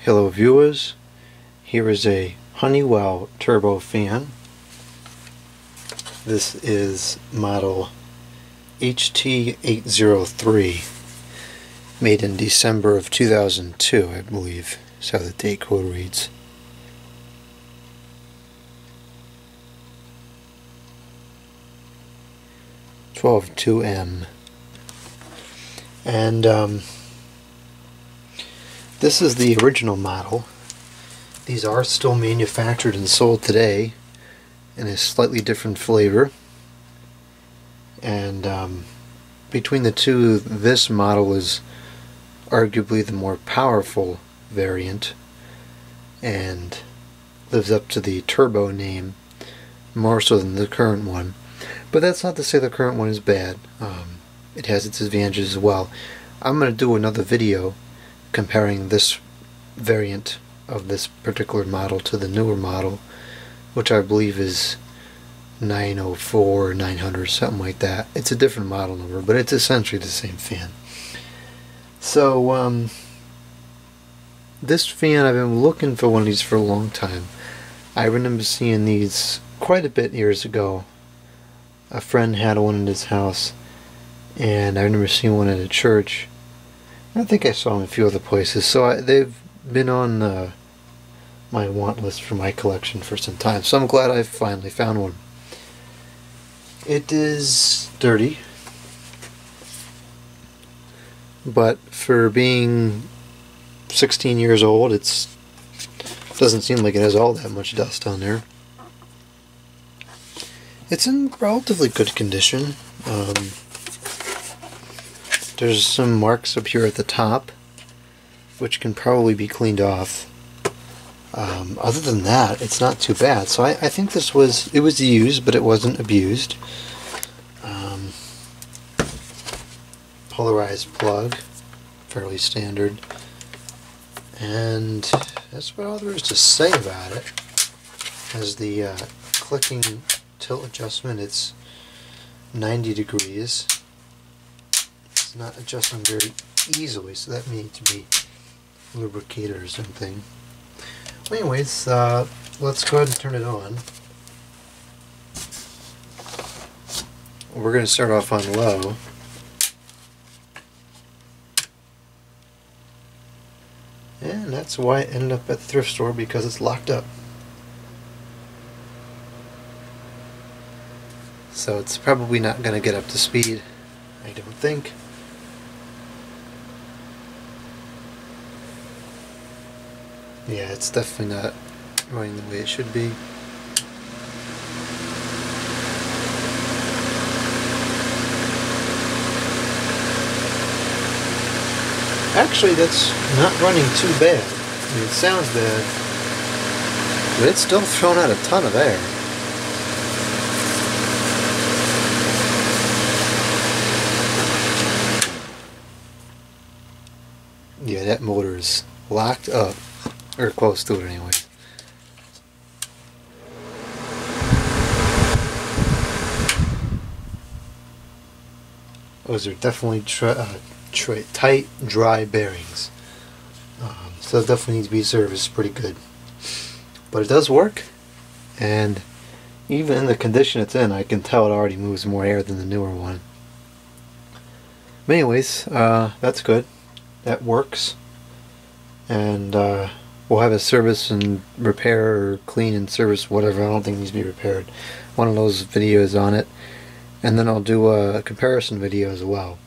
Hello viewers, here is a Honeywell Turbo Fan. This is model HT-803, made in December of 2002, I believe, is how the date code reads. (12.2M). And this is the original model. These are still manufactured and sold today in a slightly different flavor. And between the two, this model is arguably the more powerful variant and lives up to the turbo name more so than the current one. But that's not to say the current one is bad. It has its advantages as well. I'm going to do another video comparing this variant of this particular model to the newer model, which I believe is 904 or 900, something like that. It's a different model number, but it's essentially the same fan. So this fan, I've been looking for one of these for a long time. I remember seeing these quite a bit years ago. A friend had one in his house, and I remember seeing one at a church. I think I saw them a few other places, so they've been on my want list for my collection for some time, so I'm glad I finally found one. It is dirty, but for being 16 years old, it doesn't seem like it has all that much dust on there. It's in relatively good condition. There's some marks up here at the top, which can probably be cleaned off. Other than that, it's not too bad. So I think it was used, but it wasn't abused. Polarized plug, fairly standard. And that's about all there is to say about it. As the clicking tilt adjustment, it's 90 degrees. It's not adjusting very easily, so that may need to be lubricated or something. Well, anyways, let's go ahead and turn it on. We're going to start off on low. And that's why I ended up at the thrift store, because it's locked up. So it's probably not going to get up to speed, I don't think. Yeah, it's definitely not running the way it should be. Actually, that's not running too bad. I mean, it sounds bad, but it's still throwing out a ton of air. Yeah, that motor is locked up. Or close to it anyway. Those are definitely tight, dry bearings. So it definitely needs to be serviced pretty good. But it does work, and even in the condition it's in, I can tell it already moves more air than the newer one. But anyways, that's good. That works. And we'll have a service and repair, or clean and service, whatever. I don't think it needs to be repaired. One of those videos on it. And then I'll do a comparison video as well.